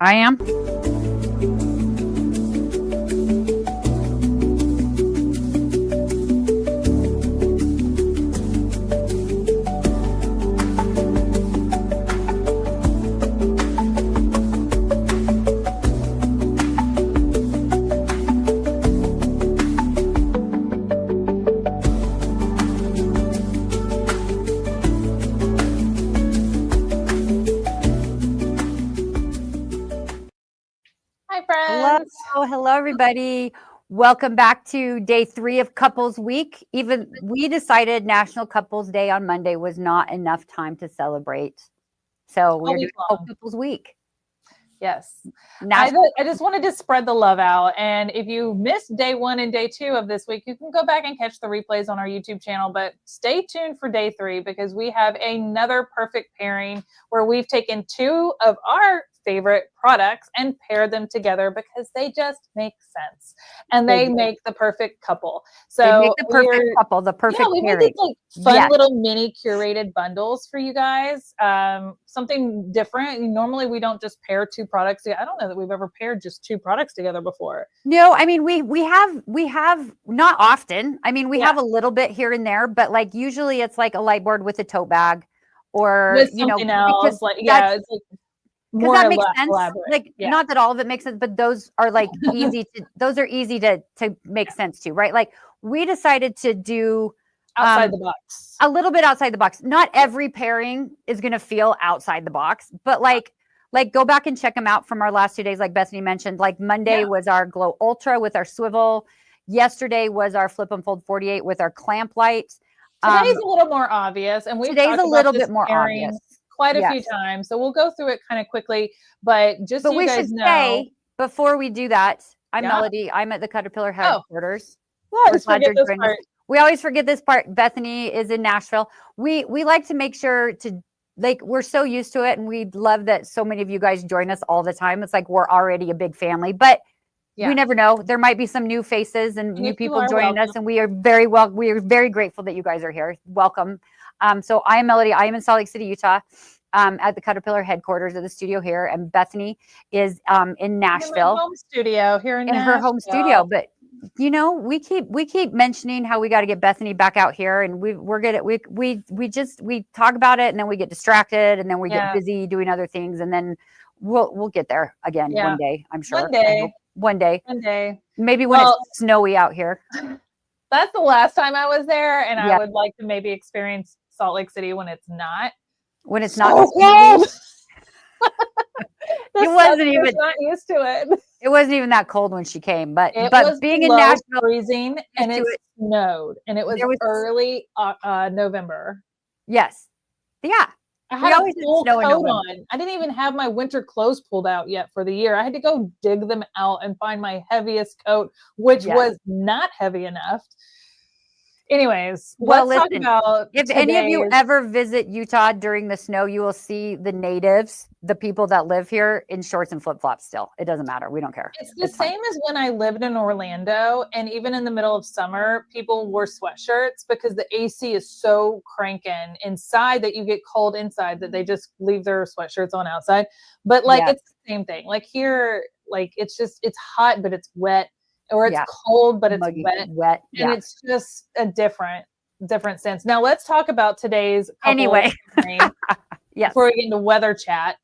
I am. Hello, everybody. Welcome back to day 3 of Couples Week. Even we decided National Couples Day on Monday was not enough time to celebrate. So we're doing Couples Week. Yes. I just wanted to spread the love out. And if you missed day 1 and day 2 of this week, you can go back and catch the replays on our YouTube channel. But stay tuned for day 3 because we have another perfect pairing where we've taken 2 of our favorite products and pair them together because they just make sense and they make the perfect couple. So they make the perfect couple, the perfect we pairing. made these fun little mini curated bundles for you guys. Something different. Normally we don't just pair 2 products together. I don't know that we've ever paired just 2 products together before. No, I mean we have not often. I mean we have a little bit here and there, but like usually it's like a light board with a tote bag or with something else. It's like because that makes sense. Like not that all of it makes sense, but those are like easy to make sense to, right? Like we decided to do outside the box, a little bit outside the box. Not every pairing is going to feel outside the box, but like go back and check them out from our last 2 days. Like Bethany mentioned, like Monday was our Glow Ultra with our swivel. Yesterday was our Flip and Fold 48 with our clamp light. Today's a little more obvious, and today's a little bit more obvious. Quite a few times, so we'll go through it kind of quickly. But just so you guys know, say before we do that, I'm Melody. I'm at the CutterPillar headquarters. We always forget this part. Bethany is in Nashville. We like to make sure to we're so used to it, and we love that so many of you guys join us all the time. It's like we're already a big family, but we never know. There might be some new faces and new people joining us, and we are very grateful that you guys are here. Welcome. So I am Melody. I am in Salt Lake City, Utah, at the CutterPillar headquarters of the studio here. And Bethany is in Nashville. Home studio here in her home studio. But we keep mentioning how we got to get Bethany back out here, and we're good at we talk about it, and then we get distracted, and then we get busy doing other things, and then we'll get there again one day. I'm sure one day. Maybe when it's snowy out here. That's the last time I was there, and I would like to maybe experience Salt Lake City when it's not so cold. It wasn't even not used to it. It wasn't even that cold when she came, but being in Nashville, freezing, and it snowed, and it was early November. Yes, I had a full coat on. I didn't even have my winter clothes pulled out yet for the year. I had to go dig them out and find my heaviest coat, which was not heavy enough. Anyways, let's talk about if any of you ever visit Utah during the snow, you will see the natives, the people that live here, in shorts and flip-flops still. It doesn't matter. We don't care. It's the same as when I lived in Orlando, and even in the middle of summer, people wore sweatshirts because the AC is so cranking inside that you get cold inside that they just leave their sweatshirts on outside. But it's the same thing. Like here, it's hot, but it's wet. Or it's cold, but it's wet. And it's just a different sense. Now let's talk about today's anyway. Before we get into weather chat.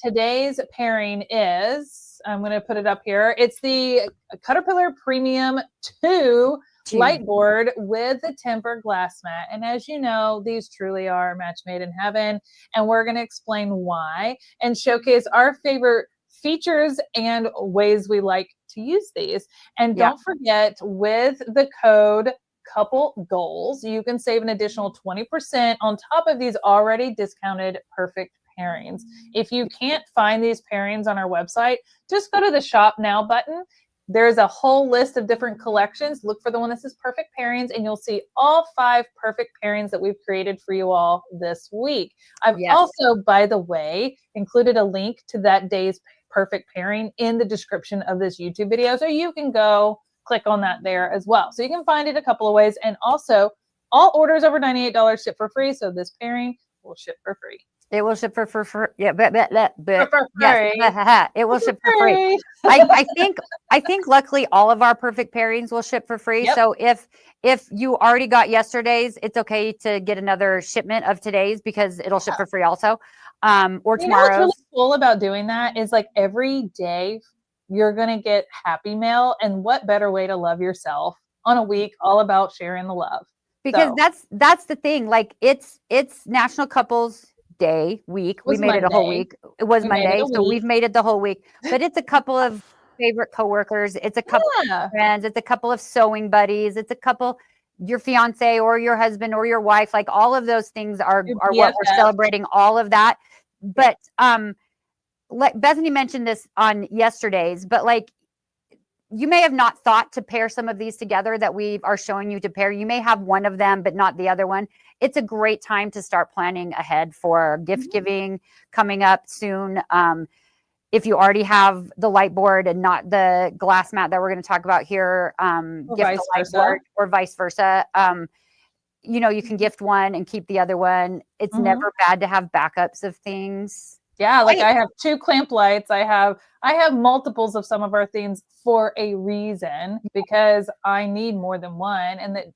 Today's pairing is, I'm going to put it up here. It's the CutterPillar Premium 2 light board with the tempered glass mat. And as you know, these truly are a match made in heaven. And we're going to explain why and showcase our favorite features and ways we like to use these. And don't forget, with the code Couple Goals, you can save an additional 20% on top of these already discounted perfect pairings. If you can't find these pairings on our website, just go to the Shop Now button. There's a whole list of different collections. Look for the one that says Perfect Pairings, and you'll see all 5 perfect pairings that we've created for you all this week. I've also, by the way, included a link to that day's perfect pairing in the description of this YouTube video, so you can go click on that there as well. So you can find it a couple of ways, and also all orders over $98 ship for free, so this pairing will ship for free. It will ship for yeah, but yes, it will ship for free. I think luckily all of our perfect pairings will ship for free. Yep. So if you already got yesterday's, it's okay to get another shipment of today's because it'll ship for free also. Or tomorrow. You know what's really cool about doing that is like every day you're gonna get happy mail, and what better way to love yourself on a week all about sharing the love. Because that's the thing. Like it's National Couples Day week. We made it a whole week. It was Monday, so we've made it the whole week. But it's a couple of favorite coworkers. It's a couple of friends. It's a couple of sewing buddies. It's a couple, your fiance or your husband or your wife. Like all of those things are what we're celebrating. All of that. But like Bethany mentioned this on yesterday's, but like you may have not thought to pair some of these together that we are showing you to pair. You may have one of them, but not the other one. It's a great time to start planning ahead for gift giving coming up soon. If you already have the light board and not the glass mat that we're going to talk about here, gift the light board or vice versa. You know, you can gift one and keep the other one. It's never bad to have backups of things. Yeah, like I have 2 clamp lights. I have multiples of some of our things for a reason because I need more than one, and that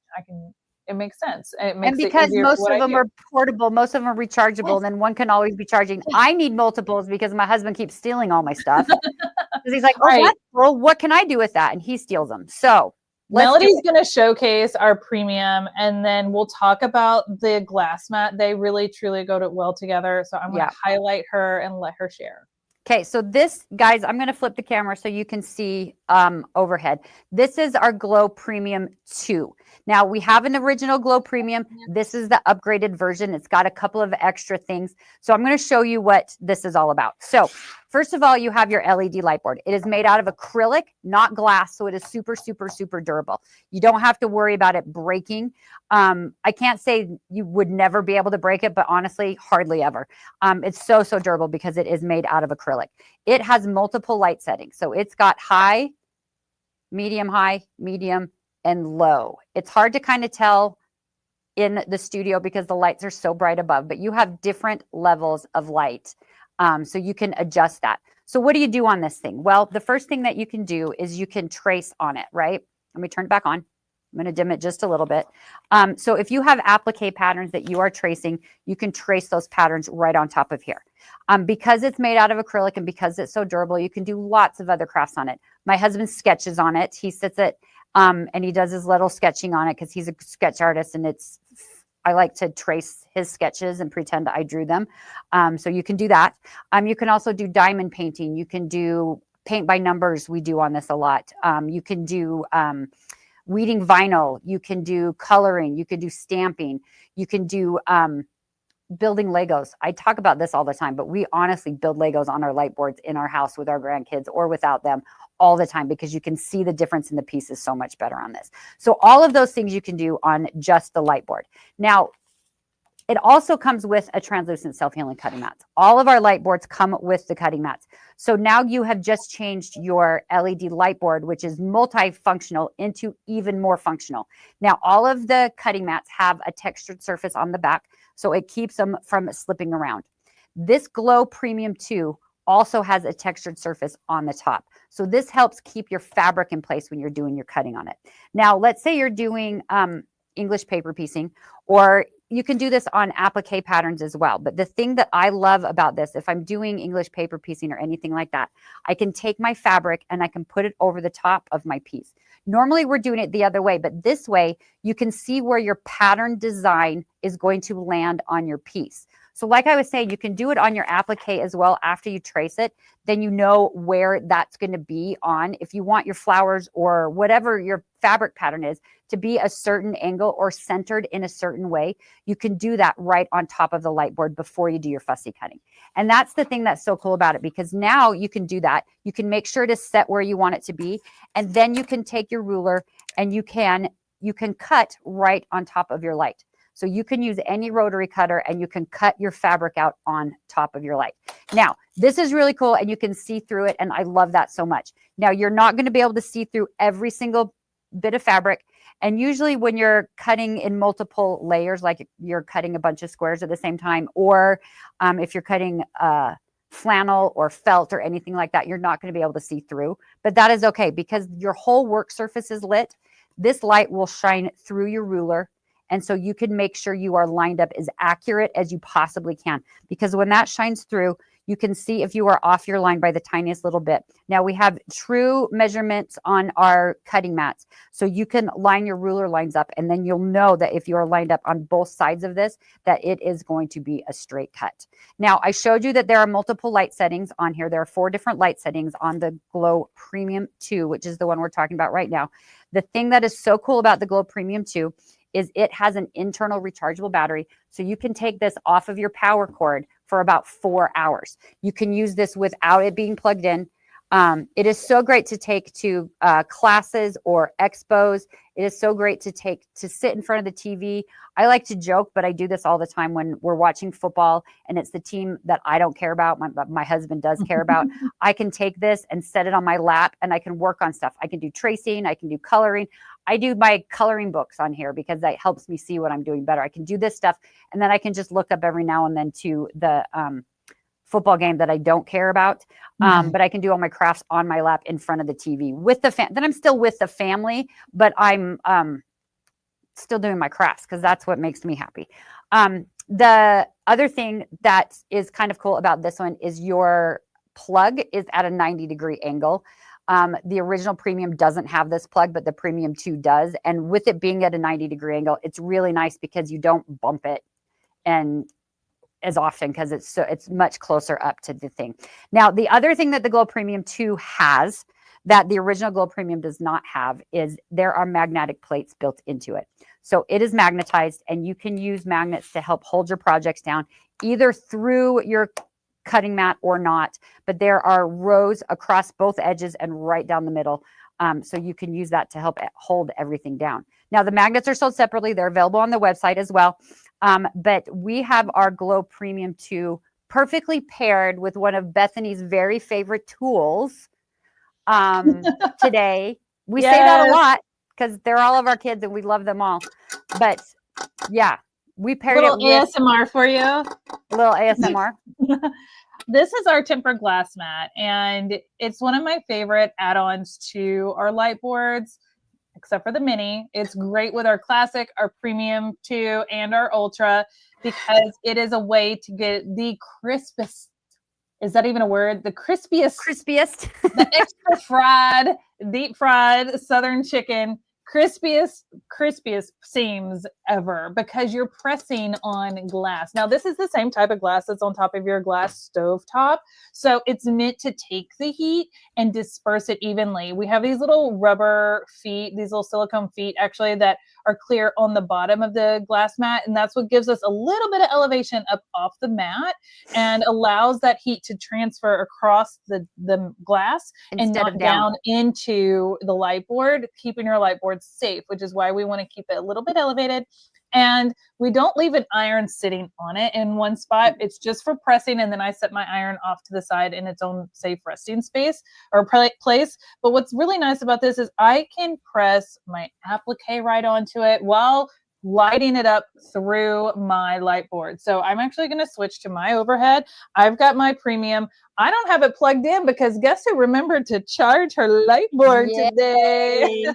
it makes sense. It makes and because most of them are portable, most of them are rechargeable, and then one can always be charging. I need multiples because my husband keeps stealing all my stuff. Because he's like, oh, that's cool. What can I do with that? And he steals them. So Melody's going to showcase our premium, and then we'll talk about the glass mat. They really, truly go well together. So I'm going to highlight her and let her share. Okay, so this, guys, I'm going to flip the camera so you can see overhead. This is our Glow Premium 2. Now, we have an original Glow Premium. This is the upgraded version. It's got a couple of extra things. So I'm going to show you what this is all about. So first of all, you have your LED light board. It is made out of acrylic, not glass, so it is super, super, super durable. You don't have to worry about it breaking. I can't say you would never be able to break it, but honestly, hardly ever. It's so, so durable because it is made out of acrylic. It has multiple light settings. So it's got high, medium, and low. It's hard to kind of tell in the studio because the lights are so bright above, but you have different levels of light. So you can adjust that. So what do you do on this thing? Well, the first thing that you can do is you can trace on it, right? Let me turn it back on. I'm going to dim it just a little bit. So if you have applique patterns that you are tracing, you can trace those patterns right on top of here. Because it's made out of acrylic and because it's so durable, you can do lots of other crafts on it. My husband sketches on it. He sits it and he does his little sketching on it because he's a sketch artist, and I like to trace his sketches and pretend I drew them. So you can do that. You can also do diamond painting. You can do paint by numbers. We do on this a lot. You can do weeding vinyl. You can do coloring. You can do stamping. You can do building Legos. I talk about this all the time, but we honestly build Legos on our light boards in our house with our grandkids or without them all the time because you can see the difference in the pieces so much better on this. So all of those things you can do on just the light board. Now, it also comes with a translucent self-healing cutting mats. All of our light boards come with the cutting mats. So now you have just changed your LED light board, which is multifunctional, into even more functional. Now, all of the cutting mats have a textured surface on the back, so it keeps them from slipping around. This Glow Premium 2 also has a textured surface on the top. So this helps keep your fabric in place when you're doing your cutting on it. Now, let's say you're doing English paper piecing, or you can do this on applique patterns as well. But the thing that I love about this, if I'm doing English paper piecing or anything like that, I can take my fabric and I can put it over the top of my piece. Normally we're doing it the other way, but this way you can see where your pattern design is going to land on your piece. So like I was saying, you can do it on your applique as well after you trace it. Then you know where that's going to be on. If you want your flowers or whatever your fabric pattern is to be a certain angle or centered in a certain way, you can do that right on top of the light board before you do your fussy cutting. And that's the thing that's so cool about it, because now you can do that. You can make sure to set where you want it to be. And then you can take your ruler and you can cut right on top of your light. So you can use any rotary cutter and you can cut your fabric out on top of your light. Now, this is really cool and you can see through it, and I love that so much. Now, you're not going to be able to see through every single bit of fabric, And usually when you're cutting in multiple layers, like you're cutting a bunch of squares at the same time, or if you're cutting flannel or felt or anything like that, you're not going to be able to see through. But that is okay because your whole work surface is lit. This light will shine through your ruler. And so you can make sure you are lined up as accurate as you possibly can. Because when that shines through, you can see if you are off your line by the tiniest little bit. Now we have true measurements on our cutting mats. So you can line your ruler lines up and then you'll know that if you're lined up on both sides of this, that it is going to be a straight cut. Now I showed you that there are multiple light settings on here. There are 4 different light settings on the Glow Premium 2, which is the one we're talking about right now. The thing that is so cool about the Glow Premium 2 is it has an internal rechargeable battery. So you can take this off of your power cord for about 4 hours. You can use this without it being plugged in. It is so great to take to classes or expos. It is so great to take to sit in front of the TV. I like to joke, but I do this all the time when we're watching football and it's the team that I don't care about, my husband does care about. I can take this and set it on my lap and I can work on stuff. I can do tracing, I can do coloring. I do my coloring books on here because that helps me see what I'm doing better. I can do this stuff and then I can just look up every now and then to the football game that I don't care about. But I can do all my crafts on my lap in front of the TV with the then I'm still with the family, but I'm still doing my crafts because that's what makes me happy. The other thing that is kind of cool about this one is your plug is at a 90-degree angle. The original Premium doesn't have this plug, but the Premium 2 does. And with it being at a 90-degree angle, it's really nice because you don't bump it and as often because it's much closer up to the thing. Now, the other thing that the Glow Premium 2 has that the original Glow Premium does not have is there are magnetic plates built into it. So it is magnetized and you can use magnets to help hold your projects down either through your cutting mat or not, but there are rows across both edges and right down the middle. So you can use that to help hold everything down. Now the magnets are sold separately. They're available on the website as well. But we have our Glow Premium 2 perfectly paired with one of Bethany's very favorite tools today. We say that a lot because they're all of our kids and we love them all. But yeah, we paired it with ASMR for you. A little ASMR. This is our tempered glass mat, and it's one of my favorite add-ons to our light boards, except for the mini. It's great with our classic, our Premium 2, and our Ultra because it is a way to get the crispest. Is that even a word? The crispiest, the extra fried, deep fried Southern chicken, crispiest seams ever because you're pressing on glass. Now, this is the same type of glass that's on top of your glass stove top. So it's meant to take the heat and disperse it evenly. We have these little rubber feet, these little silicone feet actually that are clear on the bottom of the glass mat. And that's what gives us a little bit of elevation up off the mat and allows that heat to transfer across the glass and not down into the light board, keeping your light board safe, which is why we want to keep it a little bit elevated. And we don't leave an iron sitting on it in one spot. It's just for pressing. And then I set my iron off to the side in its own safe resting space or place. But what's really nice about this is I can press my applique right onto it while lighting it up through my light board. So I'm actually going to switch to my overhead. I've got my Premium. I don't have it plugged in because guess who remembered to charge her light board today?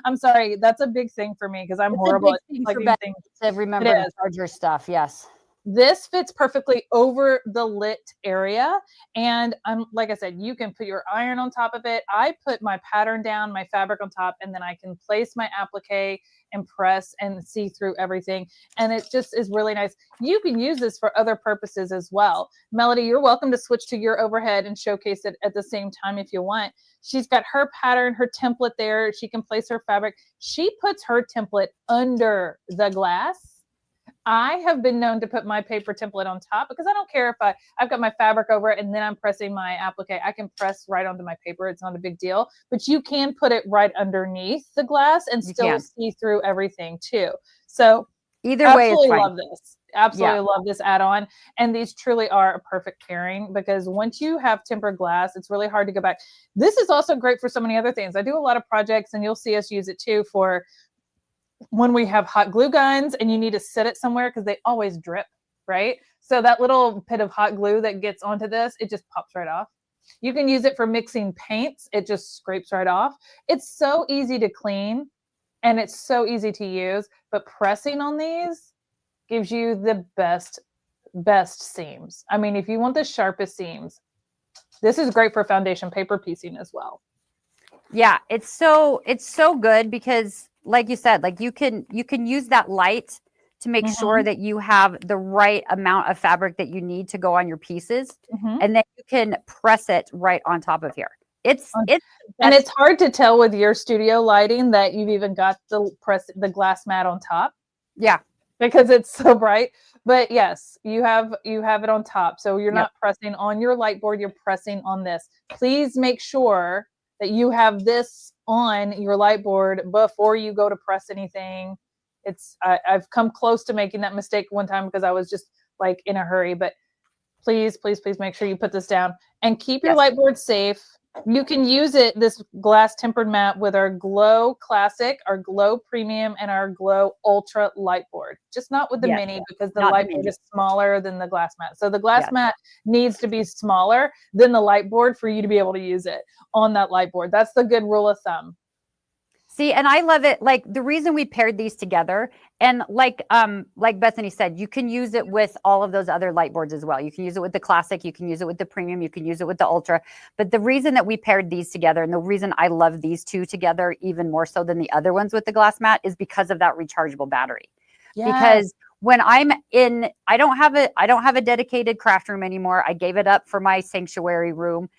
I'm sorry. That's a big thing for me because I'm horrible at plugging things. To remember to charge your stuff. Yes. This fits perfectly over the lit area. And like I said, you can put your iron on top of it. I put my pattern down, my fabric on top, and then I can place my applique and press and see through everything. And it just is really nice. You can use this for other purposes as well. Melody, you're welcome to switch to your overhead and showcase it at the same time if you want. She's got her pattern, her template there. She can place her fabric. She puts her template under the glass. I have been known to put my paper template on top because I don't care if I've got my fabric over it and then I'm pressing my applique. I can press right onto my paper. It's not a big deal, but you can put it right underneath the glass and still see through everything too. So Either way, it's fine. Love this. Absolutely love this add-on. And these truly are a perfect pairing, because once you have tempered glass, it's really hard to go back. This is also great for so many other things. I do a lot of projects, and you'll see us use it too for when we have hot glue guns and you need to sit it somewhere, because they always drip, right? So that little bit of hot glue that gets onto this, it just pops right off. You can use it for mixing paints. It just scrapes right off. It's so easy to clean and it's so easy to use, but pressing on these gives you the best seams. I mean, if you want the sharpest seams, this is great for foundation paper piecing as well. Yeah, it's so good, because like you said, like you can use that light to make sure that you have the right amount of fabric that you need to go on your pieces. And then you can press it right on top of here. It's hard to tell with your studio lighting that you've even got the glass mat on top. Yeah. Because it's so bright. But yes, you have it on top. So you're not pressing on your light board, you're pressing on this. Please make sure that you have this on your light board before you go to press anything. I've come close to making that mistake one time because I was just like in a hurry, but please make sure you put this down and keep your light board safe. You can use this glass tempered mat with our Glow Classic, our Glow Premium, and our Glow Ultra light board. Just not with the mini, because the light board is smaller than the glass mat. So the glass mat needs to be smaller than the light board for you to be able to use it on that light board. That's the good rule of thumb. See, and I love it. Like the reason we paired these together, and like Bethany said, you can use it with all of those other light boards as well. You can use it with the Classic, you can use it with the Premium, you can use it with the Ultra. But the reason that we paired these together, and the reason I love these two together even more so than the other ones with the glass mat, is because of that rechargeable battery. Yes. Because when I'm in, I don't have a dedicated craft room anymore. I gave it up for my sanctuary room.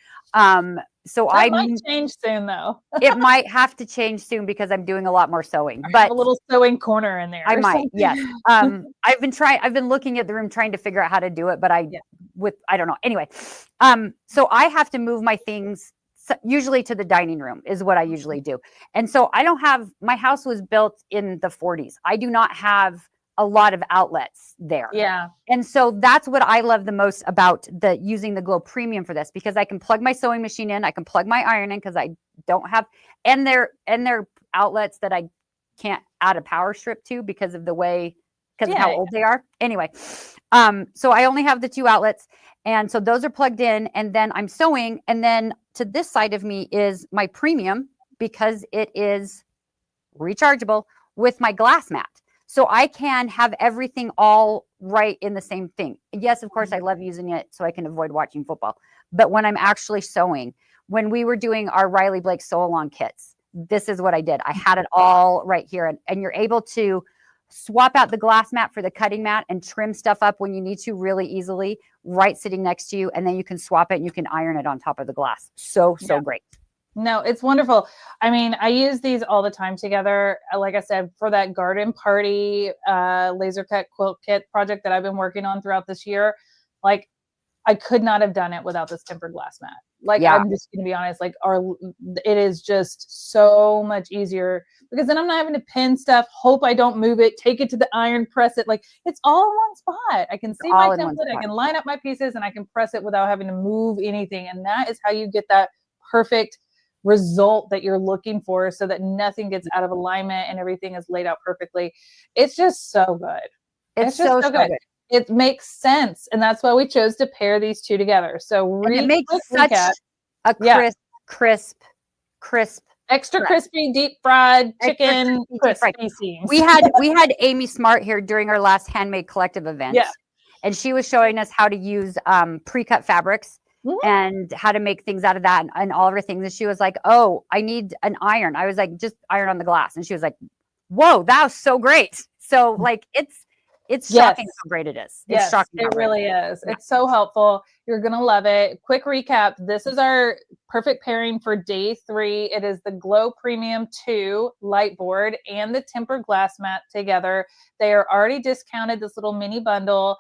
So that might change soon, though. It might have to change soon because I'm doing a lot more sewing. But a little sewing corner in there. I might, yes. I've been looking at the room trying to figure out how to do it, but I don't know. Anyway, so I have to move my things usually to the dining room is what I usually do. And so my house was built in the 40s. I do not have a lot of outlets there. Yeah. And so that's what I love the most about using the Glow Premium for this, because I can plug my sewing machine in, I can plug my iron in, because I don't have, and they're outlets that I can't add a power strip to because of how old they are. Anyway, so I only have the 2 outlets, and so those are plugged in, and then I'm sewing, and then to this side of me is my Premium, because it is rechargeable, with my glass mat. So I can have everything all right in the same thing. Yes, of course, I love using it so I can avoid watching football. But when I'm actually sewing, when we were doing our Riley Blake sew-along kits, this is what I did. I had it all right here. And you're able to swap out the glass mat for the cutting mat and trim stuff up when you need to really easily, right sitting next to you. And then you can swap it and you can iron it on top of the glass. So great. No, it's wonderful. I mean, I use these all the time together. Like I said, for that garden party laser cut quilt kit project that I've been working on throughout this year, like I could not have done it without this tempered glass mat. Like, I'm just going to be honest, like it is just so much easier, because then I'm not having to pin stuff, hope I don't move it, take it to the iron, press it. Like it's all in one spot. I can see my template, I can line up my pieces, and I can press it without having to move anything. And that is how you get that perfect result that you're looking for, so that nothing gets out of alignment and everything is laid out perfectly. It's just so good. It's just so good. It makes sense. And that's why we chose to pair these two together. So it makes such a crisp, extra crispy, deep fried chicken crispy seams. We had Amy Smart here during our last Handmade Collective event. Yeah. And she was showing us how to use pre-cut fabrics. Mm-hmm. And how to make things out of that and all of her things. And she was like, "Oh, I need an iron." I was like, "Just iron on the glass." And she was like, "Whoa, that was so great." So like, it's shocking how great it is. It's shocking. It really is. Yeah. It's so helpful. You're going to love it. Quick recap. This is our perfect pairing for day 3. It is the Glow Premium 2 light board and the tempered glass mat together. They are already discounted, this little mini bundle.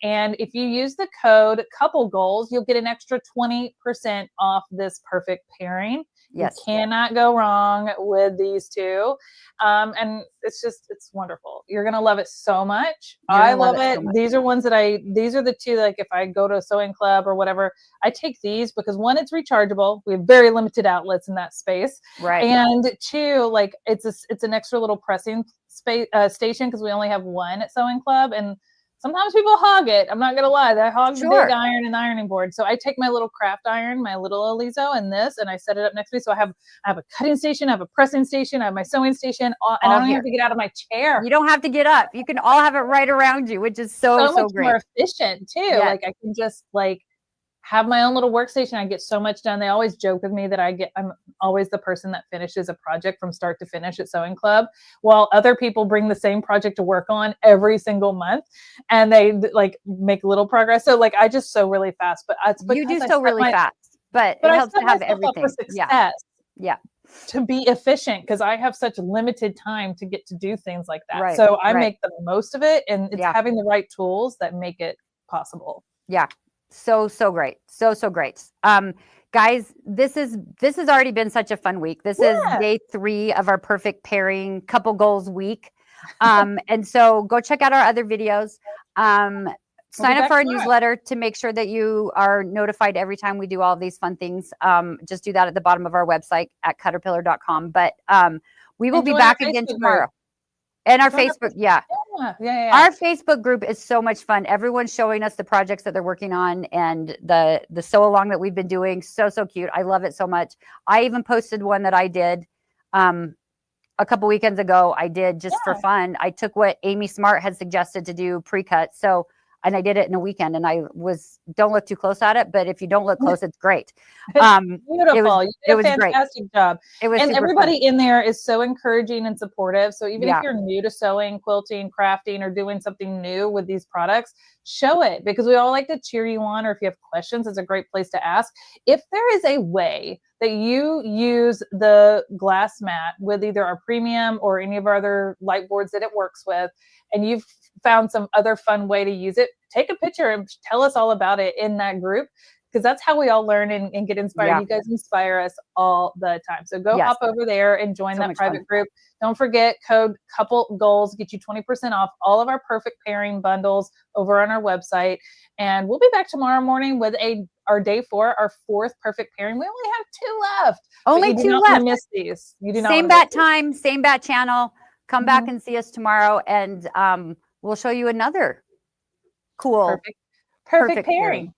And if you use the code couple goals, you'll get an extra 20% off this perfect pairing. Yes. You cannot go wrong with these two. And it's wonderful. You're going to love it so much. I love it. So these are ones that these are the two, like if I go to a sewing club or whatever, I take these because one, it's rechargeable. We have very limited outlets in that space. Right. And two, like it's an extra little pressing space station because we only have one at Sewing Club. And sometimes people hog it. I'm not going to lie. They hog the big iron and the ironing board. So I take my little craft iron, my little Aliso and this, and I set it up next to me. So I have a cutting station, I have a pressing station, I have my sewing station, and I don't even have to get out of my chair. You don't have to get up. You can all have it right around you, which is so much great. more efficient too. Yeah. Like I can just have my own little workstation. I get so much done. They always joke with me that I'm always the person that finishes a project from start to finish at Sewing Club, while other people bring the same project to work on every single month and they make little progress. So I just sew really fast, but it's because you do sew really fast, but it helps to have everything. For success. Yeah. To be efficient, because I have such limited time to get to do things like that. Right. So I make the most of it, and it's having the right tools that make it possible. Yeah. So great. So great. Guys, this has already been such a fun week. This is day 3 of our perfect pairing couple goals week. And so go check out our other videos. Sign up for our newsletter to make sure that you are notified every time we do all of these fun things. Just do that at the bottom of our website at CutterPillar.com. But we will be back again tomorrow. And our Facebook, our Facebook group is so much fun. Everyone's showing us the projects that they're working on and the sew along that we've been doing. So cute. I love it so much. I even posted one that I did a couple weekends ago. I did just for fun. I took what Amy Smart had suggested to do pre-cut. And I did it in a weekend, and don't look too close at it, but if you don't look close, it's great. Beautiful. You did a fantastic job. And everybody in there is so encouraging and supportive. So even if you're new to sewing, quilting, crafting, or doing something new with these products, show it, because we all like to cheer you on, or if you have questions, it's a great place to ask. If there is a way that you use the glass mat with either our premium or any of our other light boards that it works with, and you've found some other fun way to use it, take a picture and tell us all about it in that group, because that's how we all learn and get inspired. You guys inspire us all the time. So go hop over there and join that private group. Don't forget, code couple goals get you 20% off all of our perfect pairing bundles over on our website. And we'll be back tomorrow morning with our day 4, our 4th perfect pairing. We only have 2 left. Only 2 left. Miss these. You do not same bat time, same bat channel. Come back and see us tomorrow, and we'll show you another cool perfect pairing.